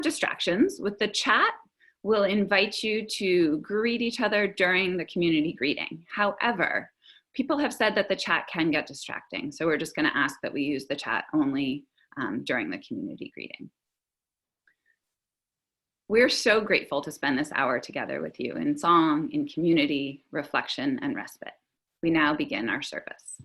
distractions. With the chat, we'll invite you to greet each other during the community greeting. However, people have said that the chat can get distracting, so we're just going to ask that we use the chat only during the community greeting. We're so grateful to spend this hour together with you in song, in community, reflection, and respite. We now begin our service.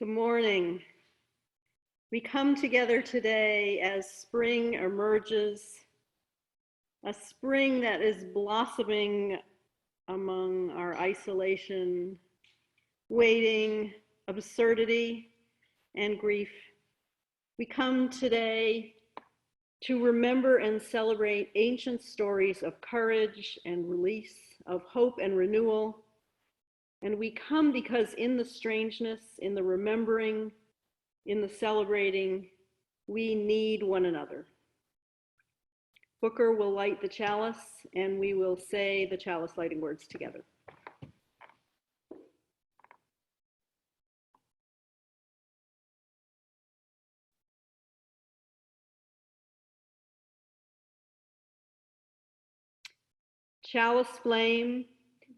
Good morning. We come together today as spring emerges, a spring that is blossoming among our isolation, waiting, absurdity, and grief. We come today to remember and celebrate ancient stories of courage and release, of hope and renewal. And we come because in the strangeness, in the remembering, in the celebrating, we need one another. Booker will light the chalice, and we will say the chalice lighting words together. Chalice flame,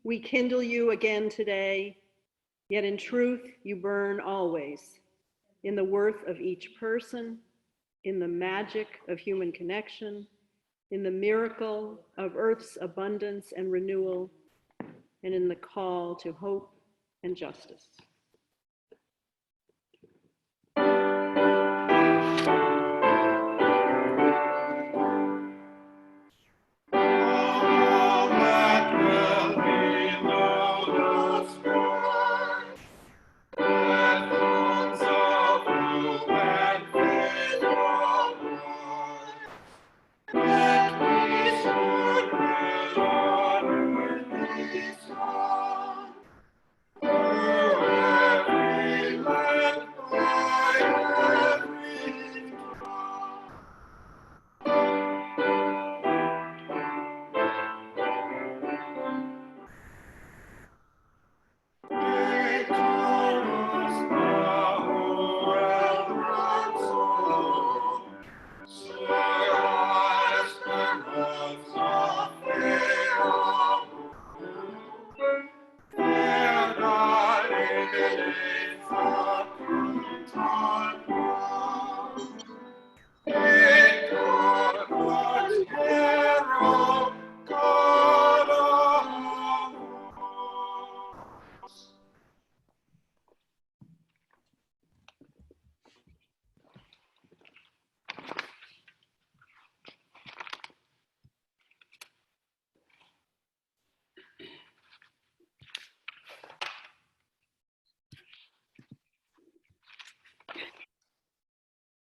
we kindle you again today, yet in truth you burn always, in the worth of each person, in the magic of human connection, in the miracle of Earth's abundance and renewal, and in the call to hope and justice.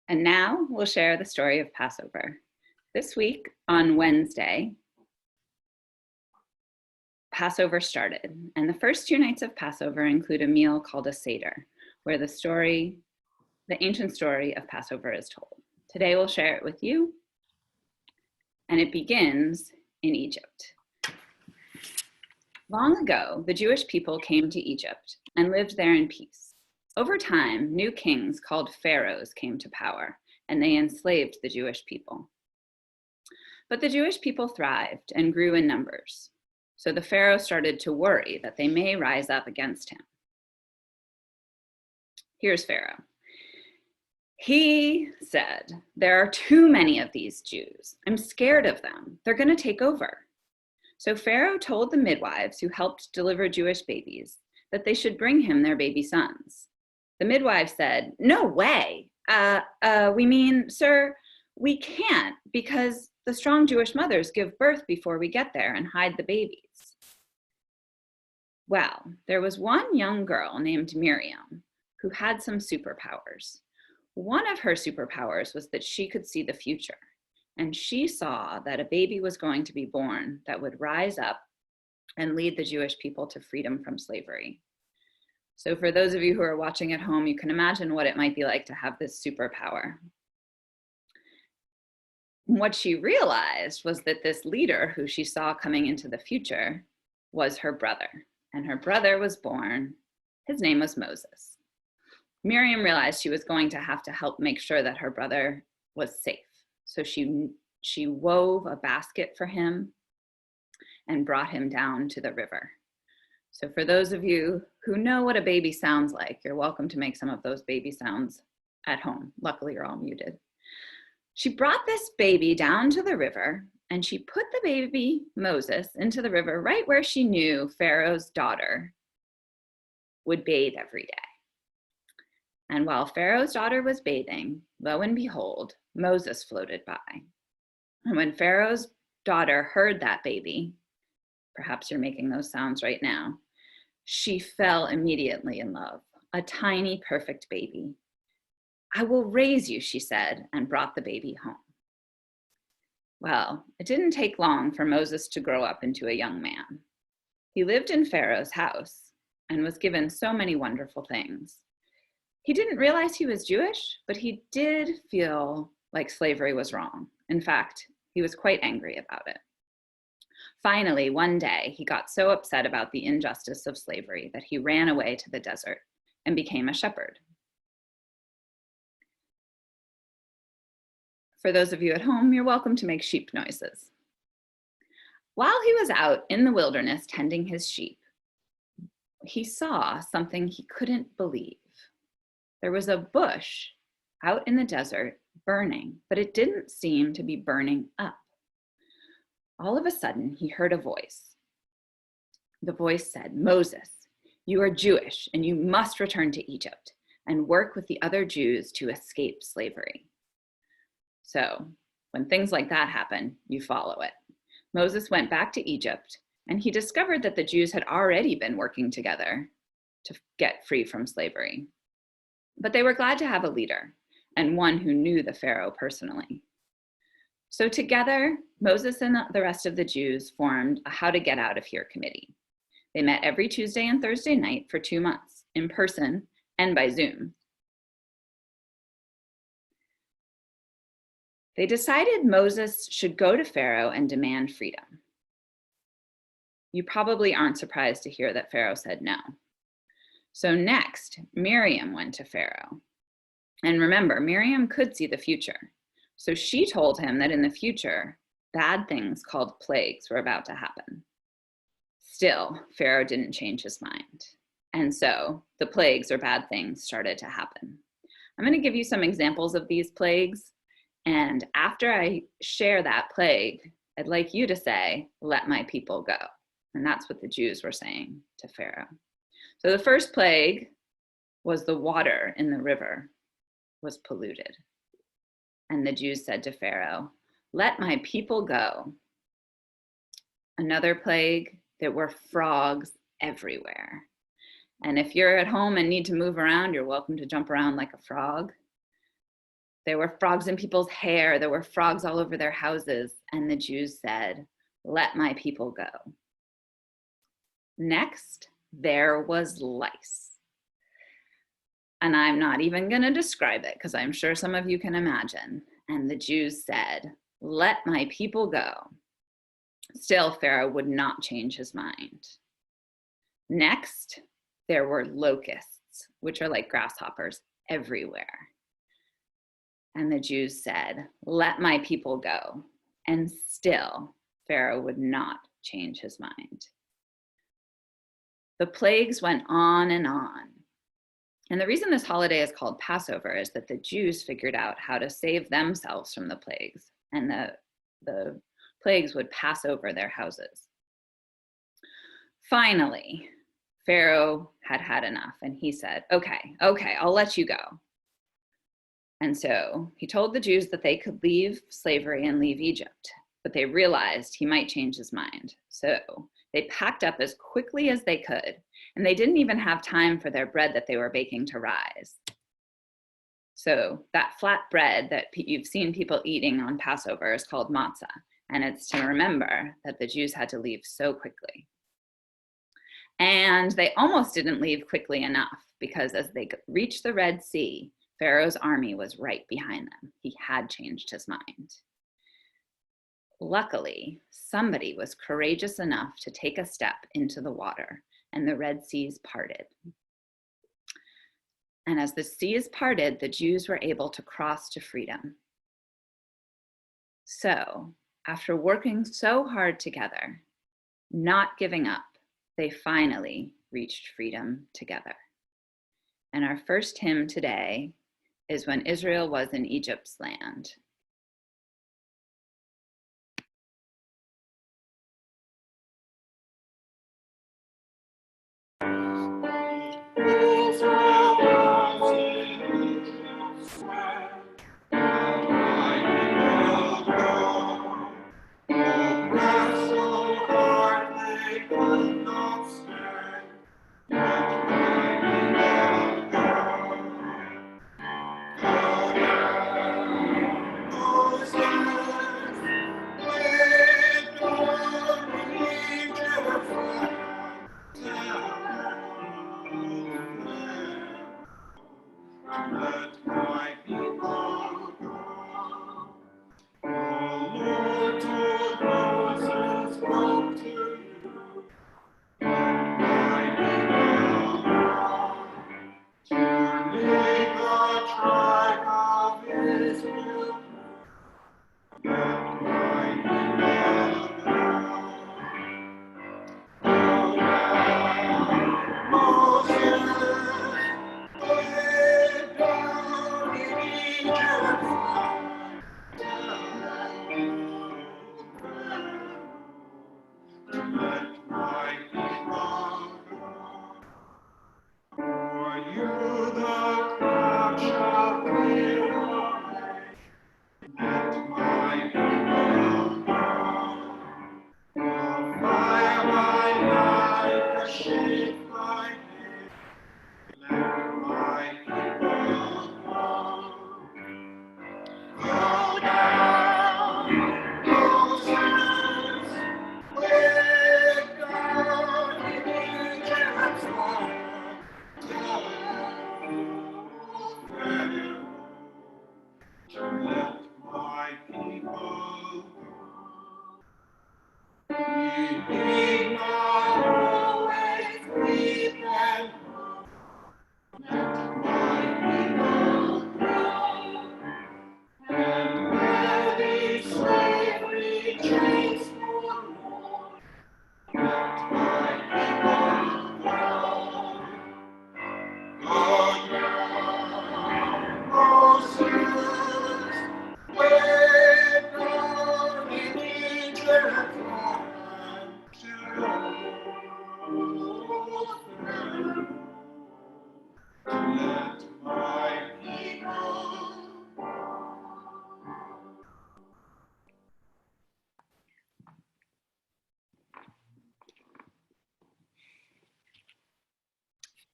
And now we'll share the story of Passover. This week on Wednesday, Passover started, and the first 2 nights of Passover include a meal called a Seder, where the ancient story of Passover is told. Today we'll share it with you, and it begins in Egypt. Long ago, the Jewish people came to Egypt and lived there in peace. Over time, new kings called pharaohs came to power, and they enslaved the Jewish people. But the Jewish people thrived and grew in numbers. So the pharaoh started to worry that they may rise up against him. Here's Pharaoh. He said, "There are too many of these Jews. I'm scared of them. They're going to take over." So Pharaoh told the midwives who helped deliver Jewish babies that they should bring him their baby sons. The midwives said, "No way. We mean, sir, we can't because the strong Jewish mothers give birth before we get there and hide the babies." Well, there was one young girl named Miriam who had some superpowers. One of her superpowers was that she could see the future, and she saw that a baby was going to be born that would rise up and lead the Jewish people to freedom from slavery. So for those of you who are watching at home, you can imagine what it might be like to have this superpower. What she realized was that this leader who she saw coming into the future was her brother, and her brother was born. His name was Moses. Miriam realized she was going to have to help make sure that her brother was safe. So she wove a basket for him and brought him down to the river. So for those of you who know what a baby sounds like, you're welcome to make some of those baby sounds at home. Luckily, you're all muted. She brought this baby down to the river, and she put the baby Moses into the river right where she knew Pharaoh's daughter would bathe every day. And while Pharaoh's daughter was bathing, lo and behold, Moses floated by. And when Pharaoh's daughter heard that baby, perhaps you're making those sounds right now, she fell immediately in love, a tiny, perfect baby. "I will raise you," she said, and brought the baby home. Well, it didn't take long for Moses to grow up into a young man. He lived in Pharaoh's house and was given so many wonderful things. He didn't realize he was Jewish, but he did feel like slavery was wrong. In fact, he was quite angry about it. Finally, one day, he got so upset about the injustice of slavery that he ran away to the desert and became a shepherd. For those of you at home, you're welcome to make sheep noises. While he was out in the wilderness tending his sheep, he saw something he couldn't believe. There was a bush out in the desert burning, but it didn't seem to be burning up. All of a sudden, he heard a voice. The voice said, "Moses, you are Jewish and you must return to Egypt and work with the other Jews to escape slavery." So when things like that happen, you follow it. Moses went back to Egypt and he discovered that the Jews had already been working together to get free from slavery. But they were glad to have a leader and one who knew the Pharaoh personally. So together, Moses and the rest of the Jews formed a How to Get Out of Here committee. They met every Tuesday and Thursday night for 2 months, in person and by Zoom. They decided Moses should go to Pharaoh and demand freedom. You probably aren't surprised to hear that Pharaoh said no. So next, Miriam went to Pharaoh. And remember, Miriam could see the future. So she told him that in the future, bad things called plagues were about to happen. Still, Pharaoh didn't change his mind. And so the plagues or bad things started to happen. I'm going to give you some examples of these plagues. And after I share that plague, I'd like you to say, "Let my people go." And that's what the Jews were saying to Pharaoh. So the first plague was the water in the river was polluted. And the Jews said to Pharaoh, "Let my people go." Another plague, there were frogs everywhere. And if you're at home and need to move around, you're welcome to jump around like a frog. There were frogs in people's hair. There were frogs all over their houses. And the Jews said, "Let my people go." Next, there was lice. And I'm not even going to describe it because I'm sure some of you can imagine. And the Jews said, "Let my people go." Still, Pharaoh would not change his mind. Next, there were locusts, which are like grasshoppers everywhere. And the Jews said, "Let my people go." And still, Pharaoh would not change his mind. The plagues went on and on. And the reason this holiday is called Passover is that the Jews figured out how to save themselves from the plagues, and the plagues would pass over their houses. Finally, Pharaoh had had enough, and he said, okay, I'll let you go. And so he told the Jews that they could leave slavery and leave Egypt, but they realized he might change his mind. So they packed up as quickly as they could, and they didn't even have time for their bread that they were baking to rise. So that flat bread that you've seen people eating on Passover is called matzah, and it's to remember that the Jews had to leave so quickly. And they almost didn't leave quickly enough, because as they reached the Red Sea, Pharaoh's army was right behind them. He had changed his mind. Luckily, somebody was courageous enough to take a step into the water, and the Red Seas parted. And as the seas parted, the Jews were able to cross to freedom. So, after working so hard together, not giving up, they finally reached freedom together. And our first hymn today is "When Israel Was in Egypt's Land."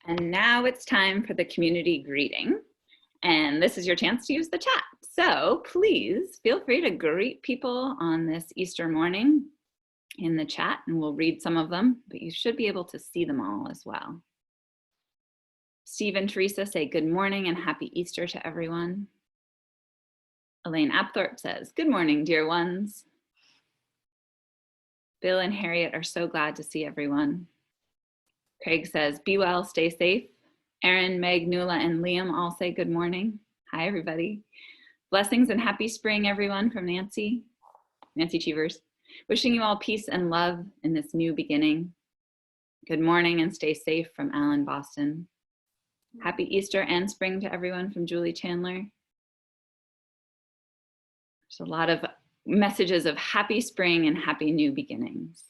And now it's time for the community greeting. And this is your chance to use the chat. So please feel free to greet people on this Easter morning in the chat, and we'll read some of them, but you should be able to see them all as well. Steve and Teresa say good morning and happy Easter to everyone. Elaine Apthorpe says, good morning, dear ones. Bill and Harriet are so glad to see everyone. Craig says, be well, stay safe. Erin, Meg, Nuala, and Liam all say good morning. Hi, everybody. Blessings and happy spring, everyone, from Nancy. Nancy Cheevers. Wishing you all peace and love in this new beginning. Good morning and stay safe from Alan, Boston. Happy Easter and spring to everyone from Julie Chandler. There's a lot of messages of happy spring and happy new beginnings.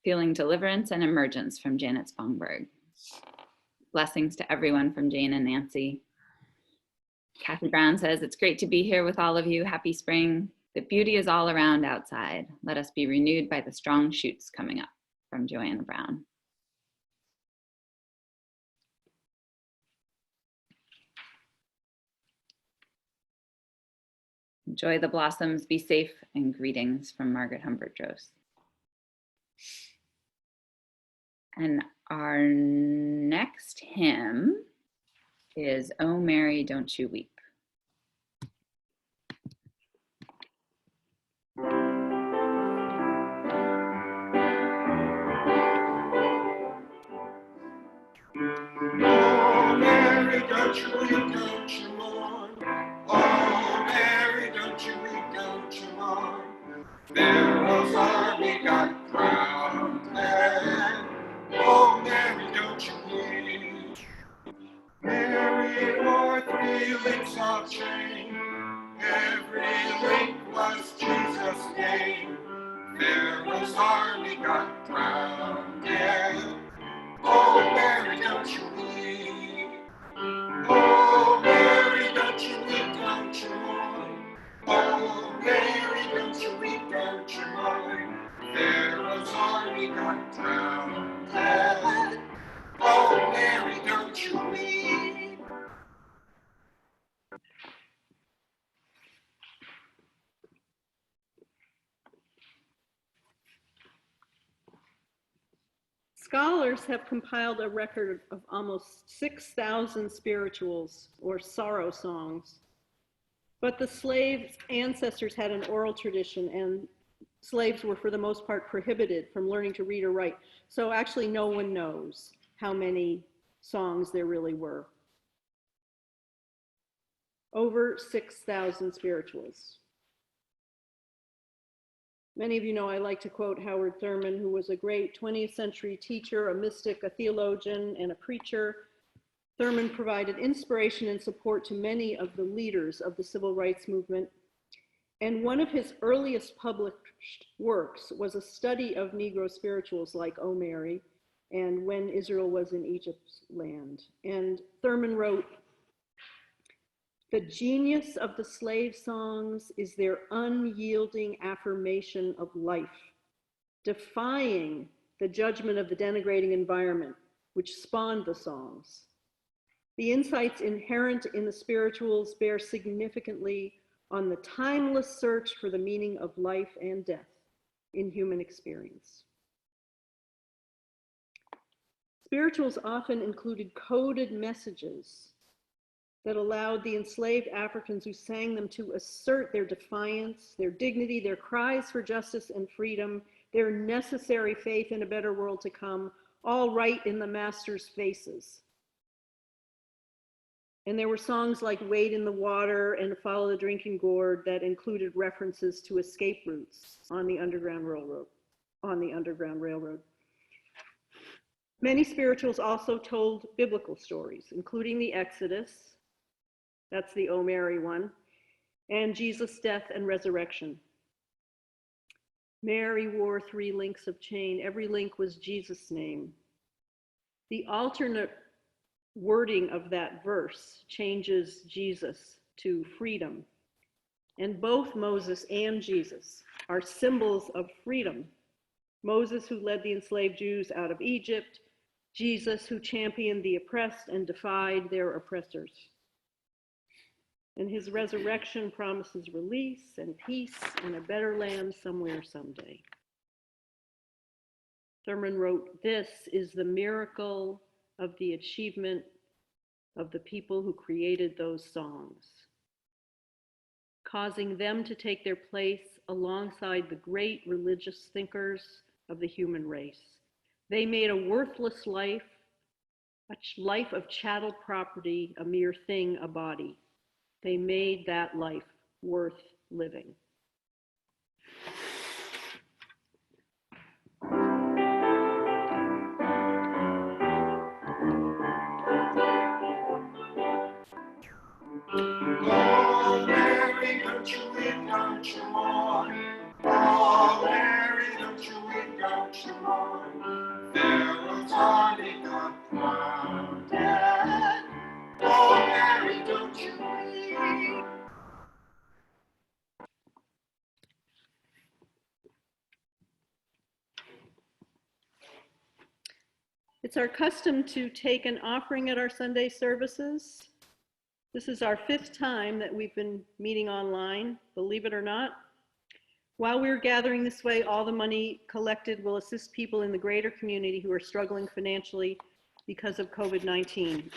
Feeling deliverance and emergence from Janet Spongberg. Blessings to everyone from Jane and Nancy. Kathy Brown says, it's great to be here with all of you. Happy spring. The beauty is all around outside. Let us be renewed by the strong shoots coming up, from Joanna Brown. Enjoy the blossoms, be safe, and greetings from Margaret Humbert-Drost. And our next hymn is "O Mary, Don't You Weep." Oh, Mary, don't you weep, don't you mourn. Oh, Mary, don't you weep, don't you mourn. Pharaoh's army got crowned and oh, Mary, don't you weep. Mary wore 3 links of chain. Every link was Jesus' name. Pharaoh's army got crowned and oh, Mary, don't you weep. Oh, Mary, don't you weep, don't you mourn. Oh, Mary, don't you weep, don't you mourn. Pharaoh's army got drowned. Oh, Mary, don't you weep. Scholars have compiled a record of almost 6,000 spirituals or sorrow songs. But the slaves' ancestors had an oral tradition, and slaves were for the most part prohibited from learning to read or write. So actually no one knows how many songs there really were. Over 6,000 spirituals. Many of you know I like to quote Howard Thurman, who was a great 20th century teacher, a mystic, a theologian, and a preacher. Thurman provided inspiration and support to many of the leaders of the civil rights movement. And one of his earliest published works was a study of Negro spirituals like O Mary and When Israel Was in Egypt's Land. And Thurman wrote, the genius of the slave songs is their unyielding affirmation of life, defying the judgment of the denigrating environment which spawned the songs. The insights inherent in the spirituals bear significantly on the timeless search for the meaning of life and death in human experience. Spirituals often included coded messages that allowed the enslaved Africans who sang them to assert their defiance, their dignity, their cries for justice and freedom, their necessary faith in a better world to come, all right in the master's faces. And there were songs like Wade in the Water and Follow the Drinking Gourd that included references to escape routes on the Underground Railroad. Many spirituals also told biblical stories, including the Exodus, that's the O Mary one, and Jesus' death and resurrection. Mary wore 3 links of chain. Every link was Jesus' name. The alternate wording of that verse changes Jesus to freedom. And both Moses and Jesus are symbols of freedom. Moses, who led the enslaved Jews out of Egypt, Jesus, who championed the oppressed and defied their oppressors. And his resurrection promises release and peace and a better land somewhere someday. Thurman wrote, "This is the miracle of the achievement of the people who created those songs, causing them to take their place alongside the great religious thinkers of the human race. They made a worthless life, a life of chattel property, a mere thing, a body. They made that life worth living." Oh, Mary, don't you weep, don't you mourn. Oh, Mary, don't you weep, don't you mourn. Pharaoh's army got plundered. Oh, Mary, don't you weep. It's our custom to take an offering at our Sunday services. This is our 5th time that we've been meeting online, believe it or not. While we're gathering this way, all the money collected will assist people in the greater community who are struggling financially because of COVID-19.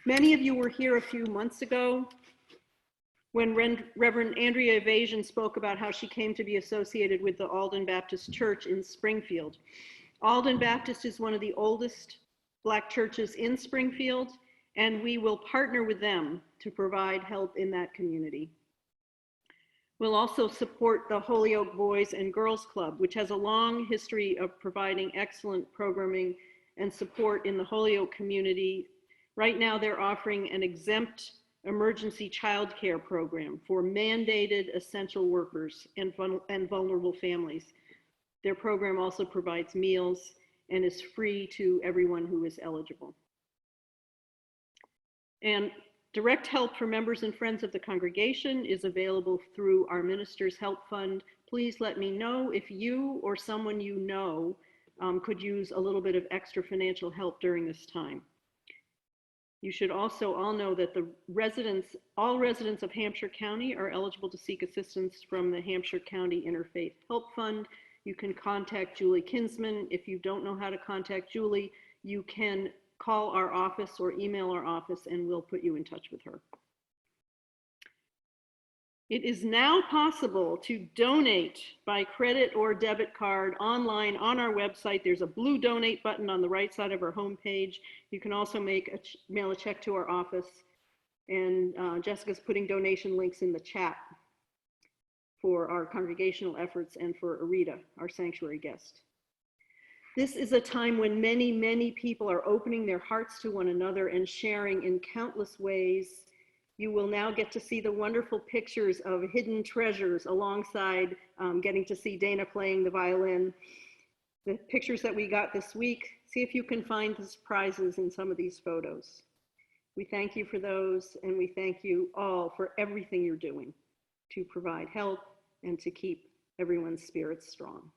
Many of you were here a few months ago when Reverend Andrea Evasion spoke about how she came to be associated with the Alden Baptist Church in Springfield. Alden Baptist is one of the oldest Black churches in Springfield, and we will partner with them to provide help in that community. We'll also support the Holyoke Boys and Girls Club, which has a long history of providing excellent programming and support in the Holyoke community. Right now, they're offering an exempt emergency childcare program for mandated essential workers and vulnerable families. Their program also provides meals and is free to everyone who is eligible. And direct help for members and friends of the congregation is available through our Ministers Help Fund. Please let me know if you or someone you know could use a little bit of extra financial help during this time. You should also all know that all residents of Hampshire County are eligible to seek assistance from the Hampshire County Interfaith Help Fund. You can contact Julie Kinsman. If you don't know how to contact Julie, you can call our office or email our office and we'll put you in touch with her. It is now possible to donate by credit or debit card online on our website. There's a blue donate button on the right side of our homepage. You can also mail a check to our office, and Jessica's putting donation links in the chat for our congregational efforts and for Arita, our sanctuary guest. This is a time when many, many people are opening their hearts to one another and sharing in countless ways. You will now get to see the wonderful pictures of hidden treasures alongside getting to see Dana playing the violin. The pictures that we got this week, see if you can find the surprises in some of these photos. We thank you for those, and we thank you all for everything you're doing to provide help and to keep everyone's spirits strong.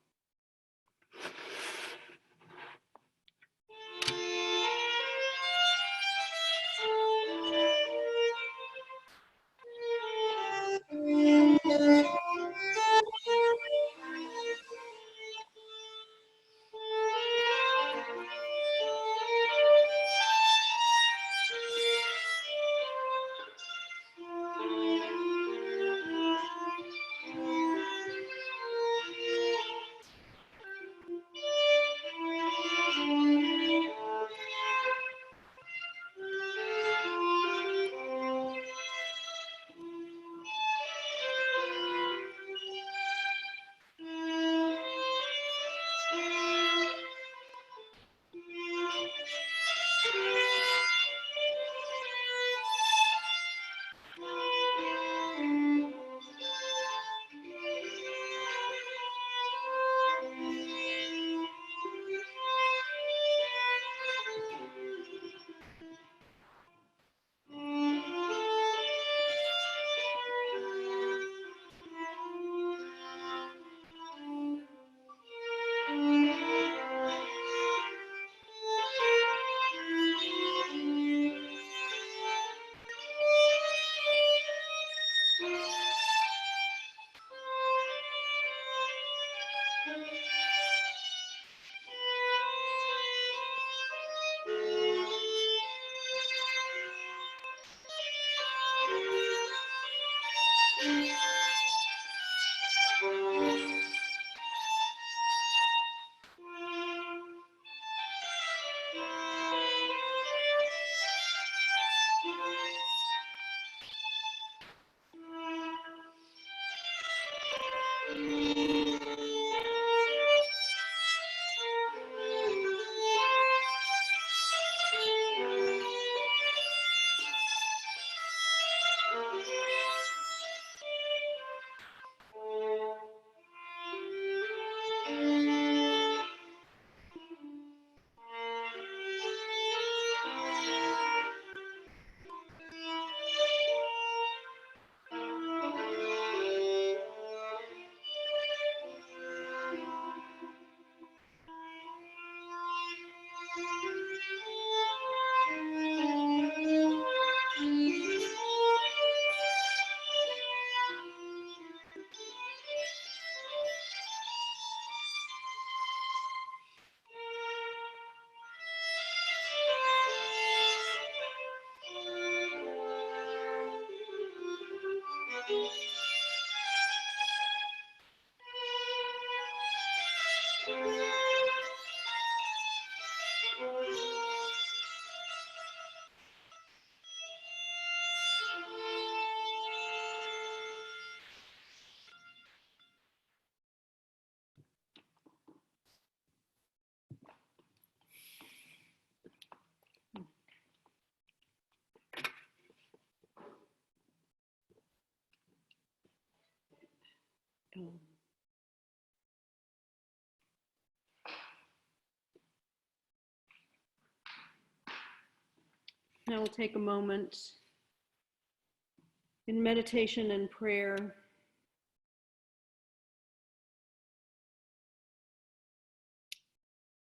Now we'll take a moment in meditation and prayer.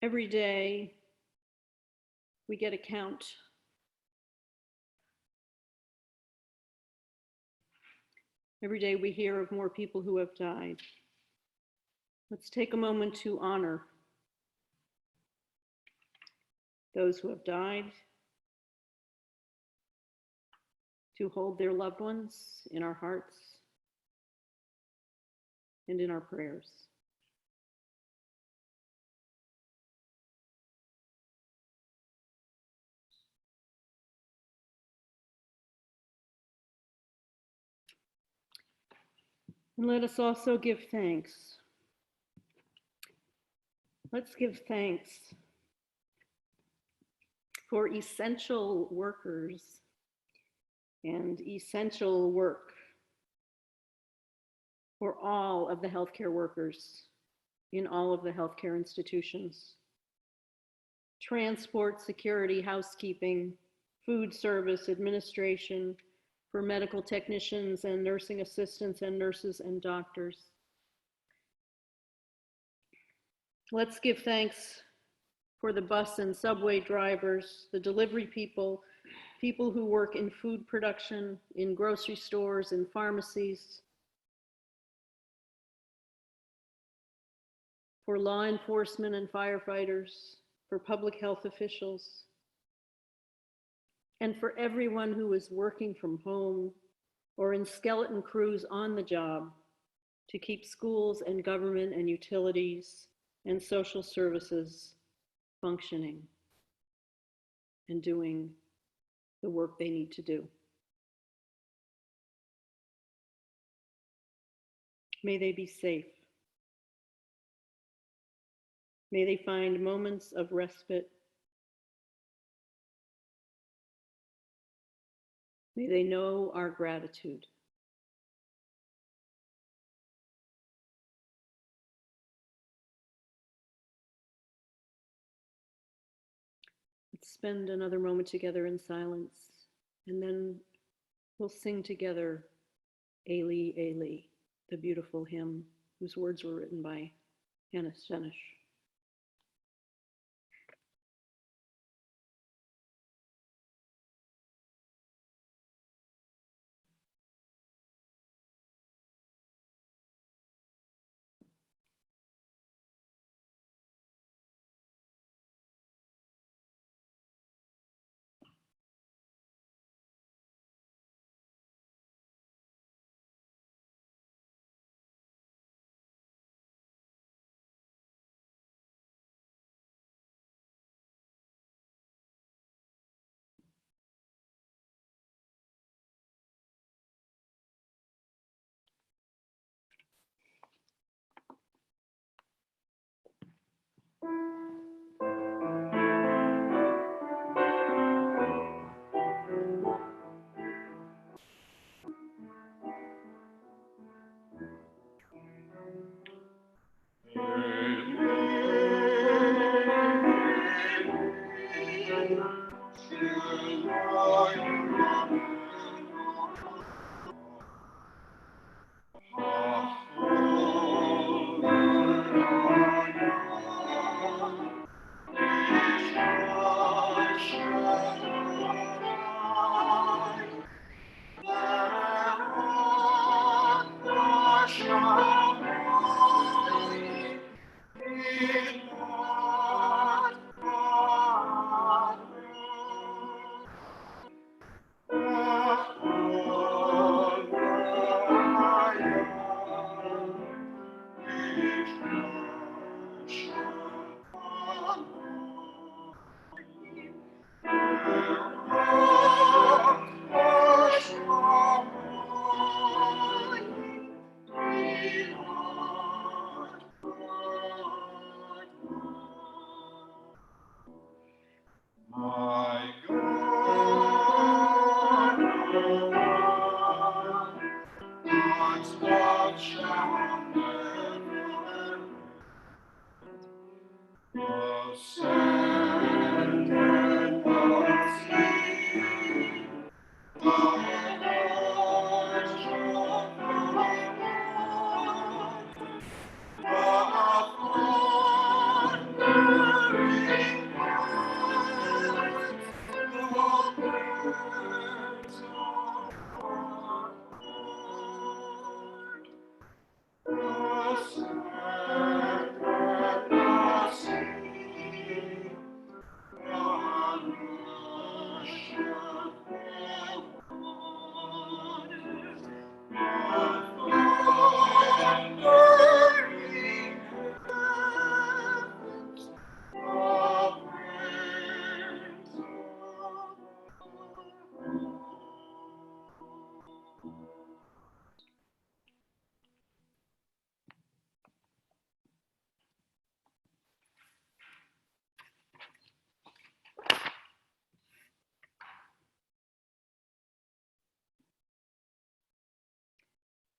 Every day we get a count. Every day we hear of more people who have died. Let's take a moment to honor those who have died, to hold their loved ones in our hearts and in our prayers. And let us also give thanks. Let's give thanks for essential workers and essential work, for all of the healthcare workers in all of the healthcare institutions. Transport, security, housekeeping, food service, administration, for medical technicians and nursing assistants and nurses and doctors. Let's give thanks for the bus and subway drivers, the delivery people, people who work in food production, in grocery stores, in pharmacies, for law enforcement and firefighters, for public health officials, and for everyone who is working from home or in skeleton crews on the job to keep schools and government and utilities and social services functioning and doing the work they need to do. May they be safe. May they find moments of respite. May they know our gratitude. Let's spend another moment together in silence, and then we'll sing together Eli, Eli, the beautiful hymn whose words were written by Hannah Stenish. My God, God's love shall never the sand and the sea, the Lord shall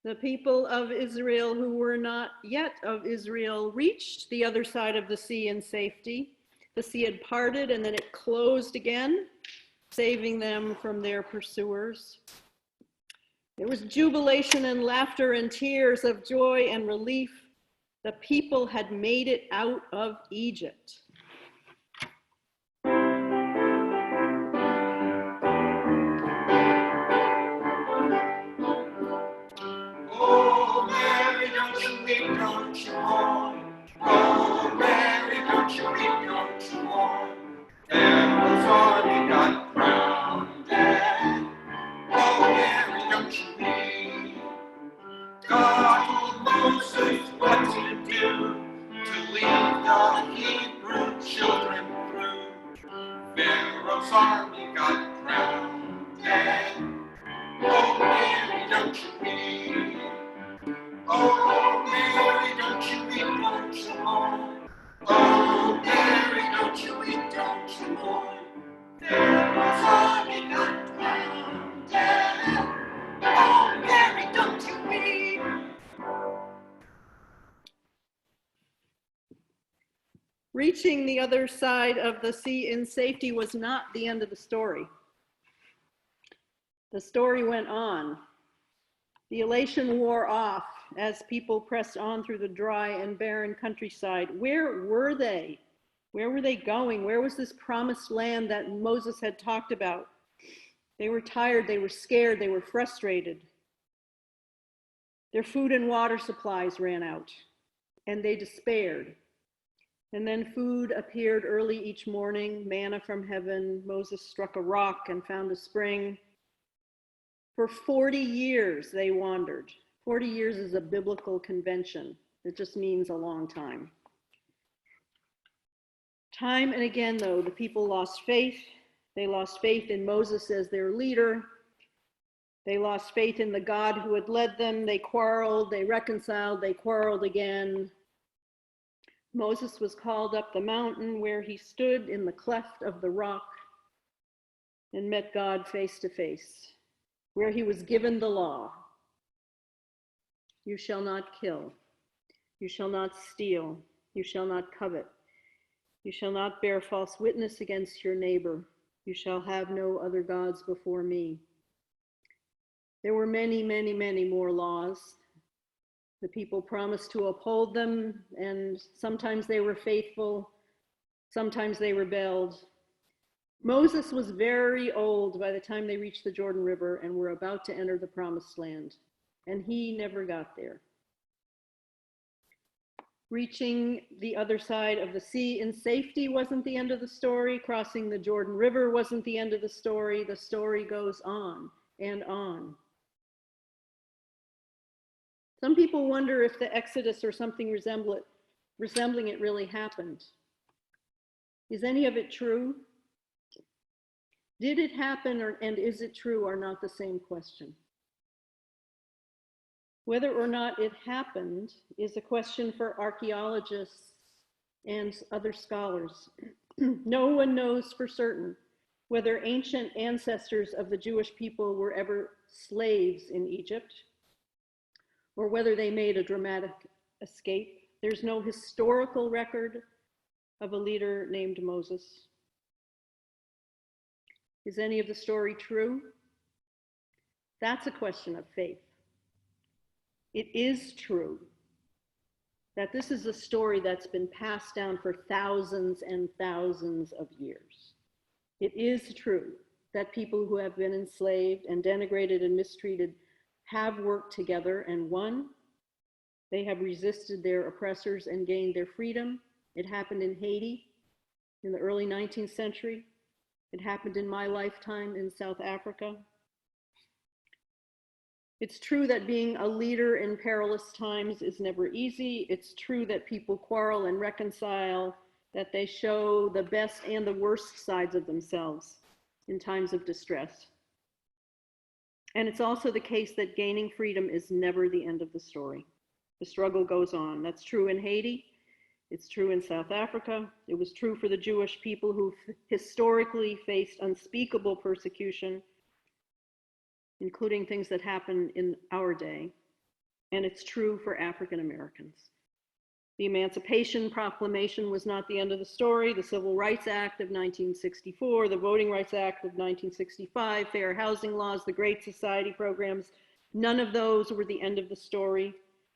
The people of Israel who were not yet of Israel reached the other side of the sea in safety. The sea had parted and then it closed again, saving them from their pursuers. There was jubilation and laughter and tears of joy and relief. The people had made it out of Egypt. Oh, Mary, don't you weep, don't you mourn. Oh, Mary, don't you weep, don't you mourn. Pharaoh's army got drowned. Oh, Mary, don't you weep. God told Moses what to do, to lead the Hebrew children through. Pharaoh's army got drowned. Oh, Mary, don't you weep. Oh, Mary, don't you weep, don't you mourn. Oh, Mary, don't you weep, don't you mourn. Pharaoh's army got drowned. Oh, Mary, don't you weep. Reaching the other side of the sea in safety was not the end of the story. The story went on. The elation wore off as people pressed on through the dry and barren countryside. Where were they? Where were they going? Where was this promised land that Moses had talked about? They were tired, they were scared, they were frustrated. Their food and water supplies ran out, and they despaired. And then food appeared early each morning, manna from heaven. Moses struck a rock and found a spring. For 40 years they wandered. 40 years is a biblical convention. It just means a long time. Time and again, though, the people lost faith. They lost faith in Moses as their leader. They lost faith in the God who had led them. They quarreled, they reconciled, they quarreled again. Moses was called up the mountain where he stood in the cleft of the rock and met God face to face, where he was given the law. You shall not kill. You shall not steal. You shall not covet. You shall not bear false witness against your neighbor. You shall have no other gods before me. There were many, many, many more laws. The people promised to uphold them, and sometimes they were faithful, sometimes they rebelled. Moses was very old by the time they reached the Jordan River and were about to enter the promised land, and he never got there. Reaching the other side of the sea in safety wasn't the end of the story. Crossing the Jordan River wasn't the end of the story. The story goes on and on. Some people wonder if the Exodus or something resembling it really happened. Is any of it true? Did it happen, and is it true are not the same question. Whether or not it happened is a question for archaeologists and other scholars. No one knows for certain whether ancient ancestors of the Jewish people were ever slaves in Egypt, or whether they made a dramatic escape. There's no historical record of a leader named Moses. Is any of the story true? That's a question of faith. It is true that this is a story that's been passed down for thousands and thousands of years. It is true that people who have been enslaved and denigrated and mistreated have worked together and won. They have resisted their oppressors and gained their freedom. It happened in Haiti in the early 19th century. It happened in my lifetime in South Africa. It's true that being a leader in perilous times is never easy. It's true that people quarrel and reconcile, that they show the best and the worst sides of themselves in times of distress. And it's also the case that gaining freedom is never the end of the story. The struggle goes on. That's true in Haiti. It's true in South Africa. It was true for the Jewish people who historically faced unspeakable persecution, including things that happen in our day. And it's true for African Americans. The Emancipation Proclamation was not the end of the story. The Civil Rights Act of 1964, the Voting Rights Act of 1965, fair housing laws, the Great Society programs, none of those were the end of the story.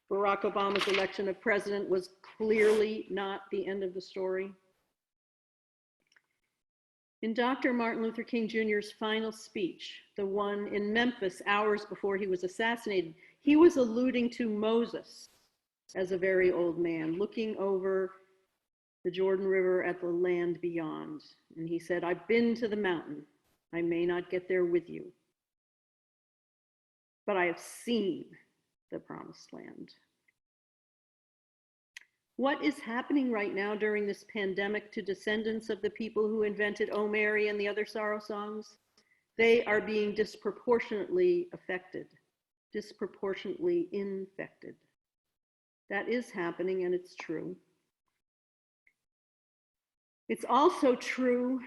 Barack Obama's election of president was clearly not the end of the story. In Dr. Martin Luther King Jr.'s final speech, the one in Memphis hours before he was assassinated, he was alluding to Moses as a very old man, looking over the Jordan River at the land beyond. And he said, "I've been to the mountain. I may not get there with you, but I have seen the promised land." What is happening right now during this pandemic to descendants of the people who invented "Oh Mary" and the other sorrow songs? They are being disproportionately affected, disproportionately infected. That is happening, and it's true. It's also true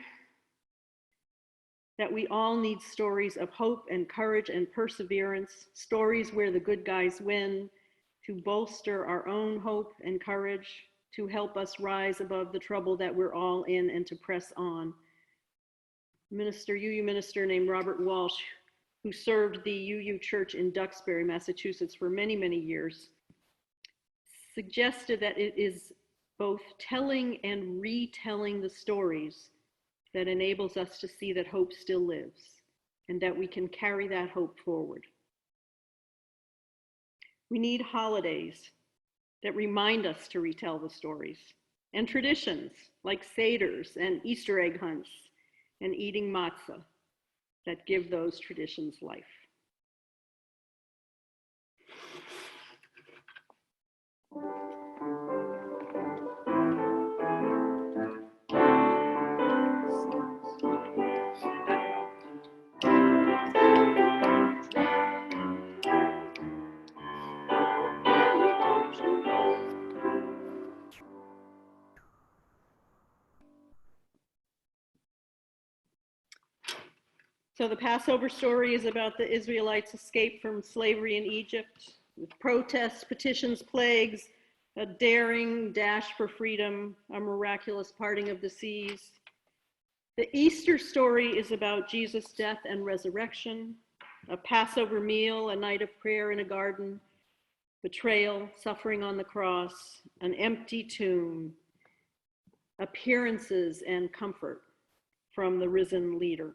that we all need stories of hope and courage and perseverance, stories where the good guys win, to bolster our own hope and courage, to help us rise above the trouble that we're all in and to press on. UU minister named Robert Walsh, who served the UU Church in Duxbury, Massachusetts for many, many years, suggested that it is both telling and retelling the stories that enables us to see that hope still lives and that we can carry that hope forward. We need holidays that remind us to retell the stories, and traditions like Seders and Easter egg hunts and eating matzah that give those traditions life. So the Passover story is about the Israelites' escape from slavery in Egypt, with protests, petitions, plagues, a daring dash for freedom, a miraculous parting of the seas. The Easter story is about Jesus' death and resurrection, a Passover meal, a night of prayer in a garden, betrayal, suffering on the cross, an empty tomb, appearances and comfort from the risen leader.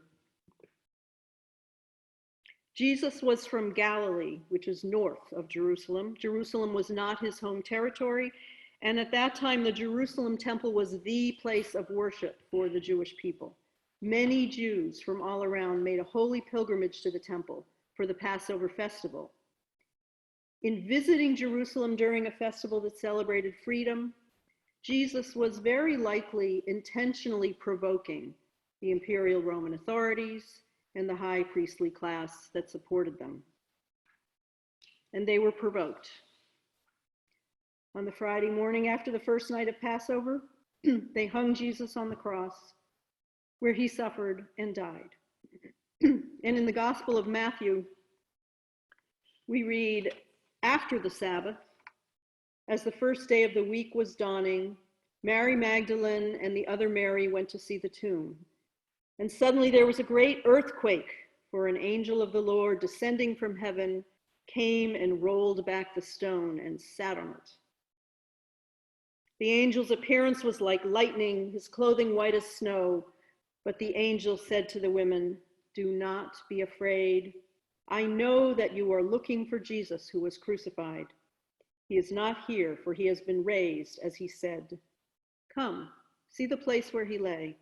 Jesus was from Galilee, which is north of Jerusalem. Jerusalem was not his home territory, and at that time the Jerusalem temple was the place of worship for the Jewish people. Many Jews from all around made a holy pilgrimage to the temple for the Passover festival. In visiting Jerusalem during a festival that celebrated freedom, Jesus was very likely intentionally provoking the imperial Roman authorities and the high priestly class that supported them. And they were provoked. On the Friday morning after the first night of Passover, they hung Jesus on the cross, where he suffered and died. And in the Gospel of Matthew, we read, after the Sabbath, as the first day of the week was dawning, Mary Magdalene and the other Mary went to see the tomb. And suddenly there was a great earthquake, for an angel of the Lord descending from heaven came and rolled back the stone and sat on it. The angel's appearance was like lightning, his clothing white as snow. But the angel said to the women, "Do not be afraid. I know that you are looking for Jesus who was crucified. He is not here, for he has been raised, as he said. Come, see the place where he lay.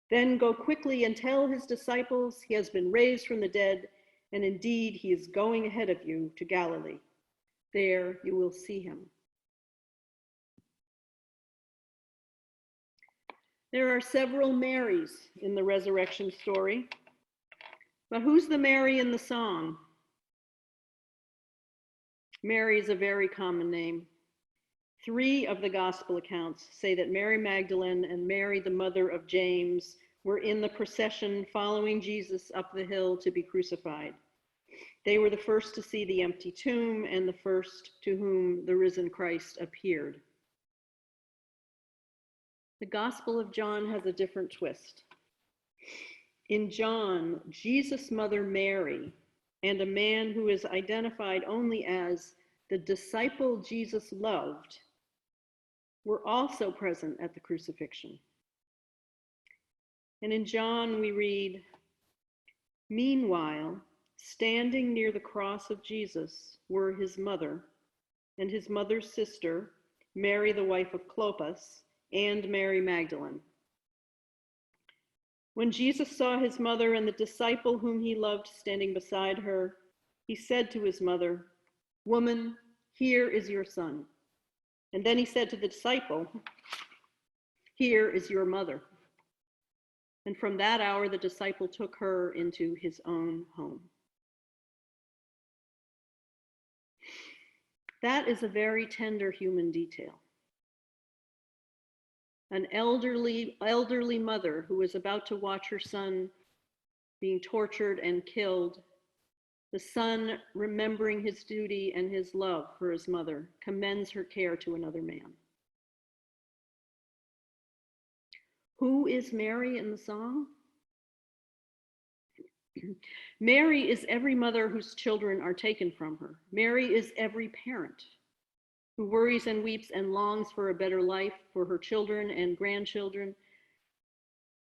Then go quickly and tell his disciples he has been raised from the dead, and indeed he is going ahead of you to Galilee. There you will see him." There are several Marys in the resurrection story, but who's the Mary in the song? Mary is a very common name. 3 of the gospel accounts say that Mary Magdalene and Mary, the mother of James, were in the procession following Jesus up the hill to be crucified. They were the first to see the empty tomb and the first to whom the risen Christ appeared. The Gospel of John has a different twist. In John, Jesus' mother Mary and a man who is identified only as the disciple Jesus loved were also present at the crucifixion. And in John we read, "Meanwhile, standing near the cross of Jesus were his mother and his mother's sister, Mary the wife of Clopas, and Mary Magdalene. When Jesus saw his mother and the disciple whom he loved standing beside her, he said to his mother, 'Woman, here is your son.' And then he said to the disciple, 'Here is your mother.' And from that hour, the disciple took her into his own home." That is a very tender human detail. An elderly mother who is about to watch her son being tortured and killed, the son, remembering his duty and his love for his mother, commends her care to another man. Who is Mary in the song? Mary is every mother whose children are taken from her. Mary is every parent who worries and weeps and longs for a better life for her children and grandchildren.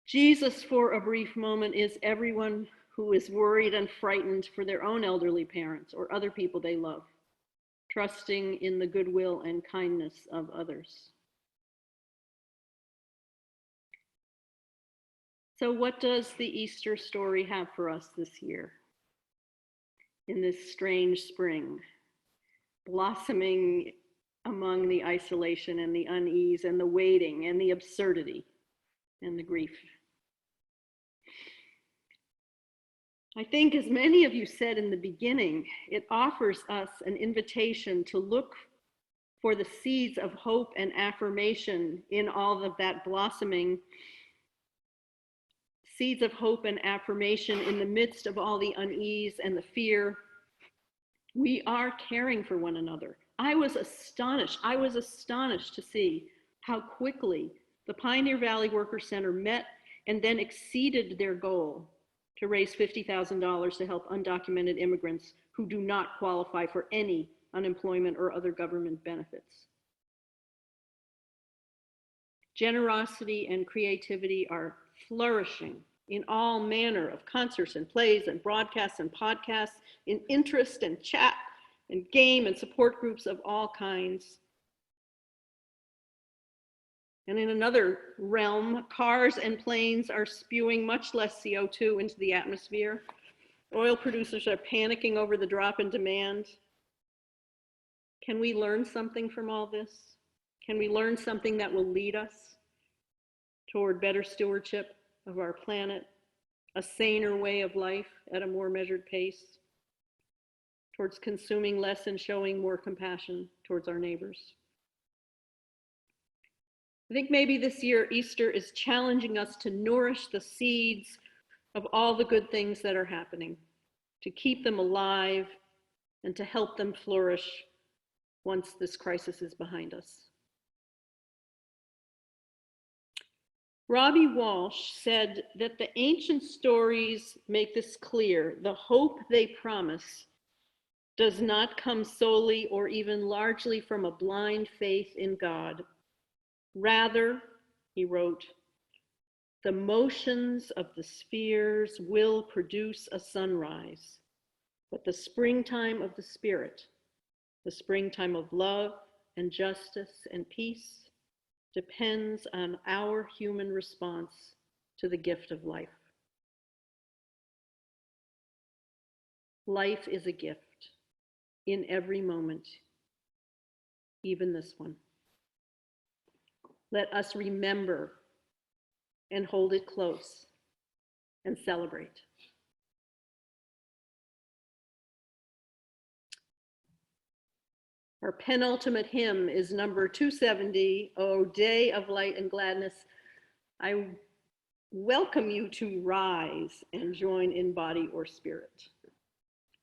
Jesus, for a brief moment, is everyone who is worried and frightened for their own elderly parents or other people they love, trusting in the goodwill and kindness of others. So what does the Easter story have for us this year? In this strange spring, blossoming among the isolation and the unease and the waiting and the absurdity and the grief. I think, as many of you said in the beginning, it offers us an invitation to look for the seeds of hope and affirmation in all of that blossoming, seeds of hope and affirmation in the midst of all the unease and the fear. We are caring for one another. I was astonished. I was astonished to see how quickly the Pioneer Valley Worker Center met and then exceeded their goal to raise $50,000 to help undocumented immigrants who do not qualify for any unemployment or other government benefits. Generosity and creativity are flourishing in all manner of concerts and plays and broadcasts and podcasts, in interest and chat and game and support groups of all kinds. And in another realm, cars and planes are spewing much less CO2 into the atmosphere. Oil producers are panicking over the drop in demand. Can we learn something from all this? Can we learn something that will lead us toward better stewardship of our planet, a saner way of life at a more measured pace, towards consuming less and showing more compassion towards our neighbors? I think maybe this year Easter is challenging us to nourish the seeds of all the good things that are happening, to keep them alive and to help them flourish once this crisis is behind us. Robbie Walsh said that the ancient stories make this clear. The hope they promise does not come solely or even largely from a blind faith in God. Rather, he wrote, the motions of the spheres will produce a sunrise, but the springtime of the Spirit, the springtime of love and justice and peace, depends on our human response to the gift of life. Life is a gift in every moment, even this one. Let us remember and hold it close and celebrate. Our penultimate hymn is number 270, O Day of Light and Gladness. I welcome you to rise and join in body or spirit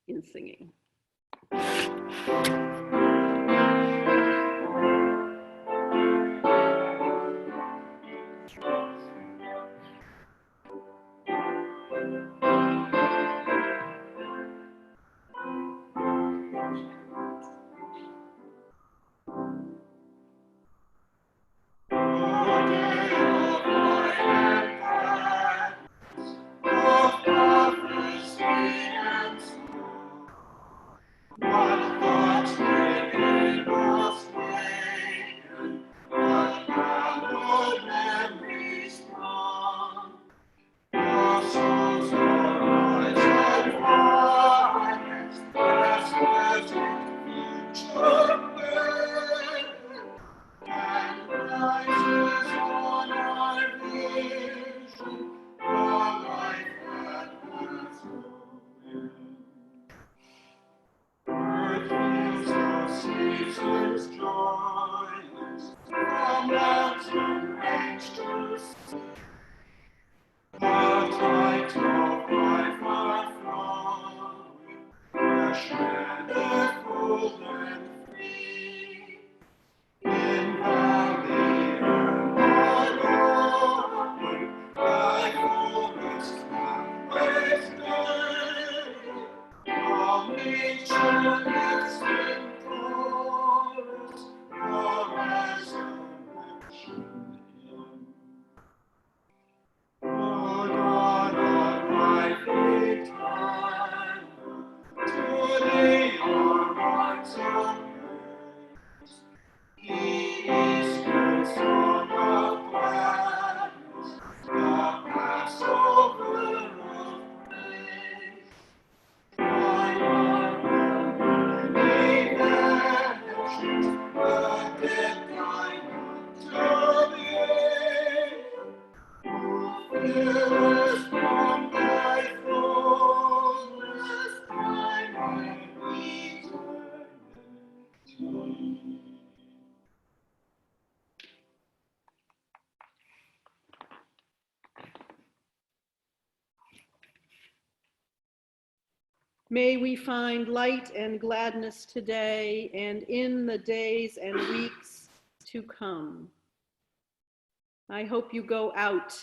in singing. May we find light and gladness today and in the days and weeks to come. I hope you go out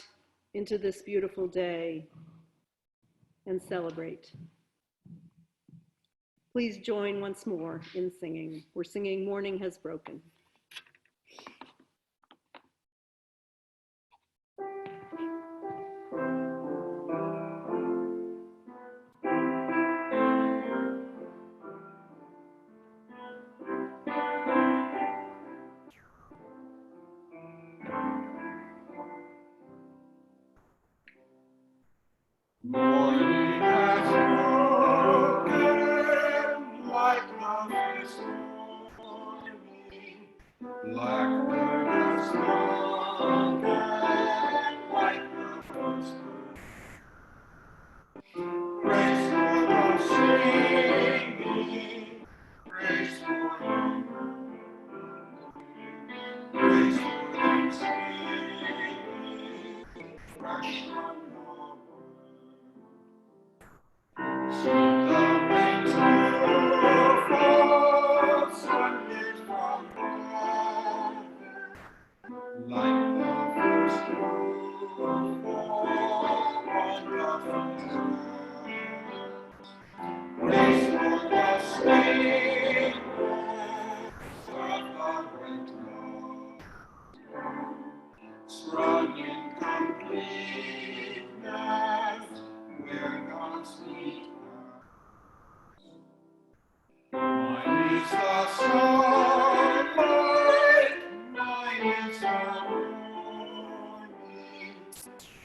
into this beautiful day and celebrate. Please join once more in singing. We're singing Morning Has Broken. Morning has broken like the first morning. Blackbird has spoken like the first bird. Praise for the singing, praise for the praise for the singing, fresh from the soon the rains will fall, sunlit from heaven, like the first dew fall on the first grass. Praise for the sweet of the wet rose, sprung in completeness, where God's feet mine is the sunlight, mine is the morning,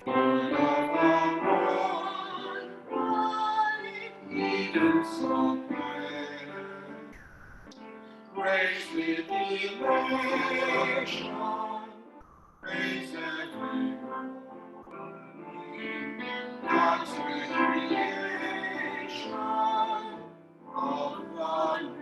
born of the bright Eden so fair. Praise with elation, praise everyone, God's recreation of the new.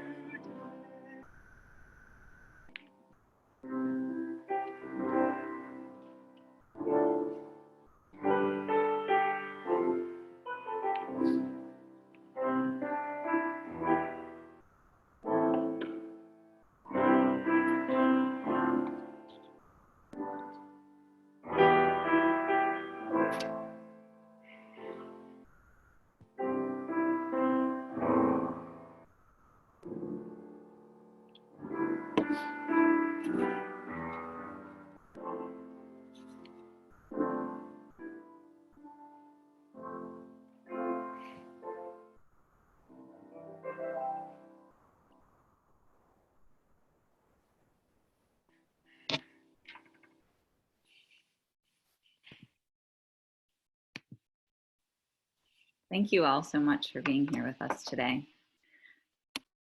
Thank you all so much for being here with us today.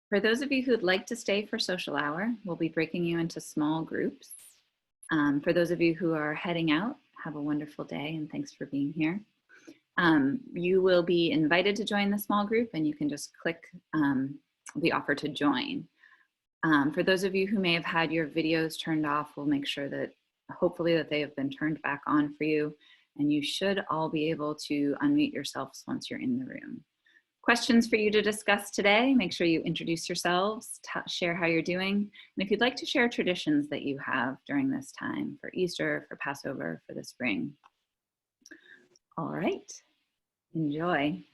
For those of you who'd like to stay for social hour, we'll be breaking you into small groups. For those of you who are heading out, have a wonderful day and thanks for being here. You will be invited to join the small group and you can just click the offer to join. For those of you who may have had your videos turned off, we'll make sure that hopefully that they have been turned back on for you, and you should all be able to unmute yourselves once you're in the room. Questions for you to discuss today, make sure you introduce yourselves, share how you're doing, and if you'd like to share traditions that you have during this time for Easter, for Passover, for the spring. All right, enjoy.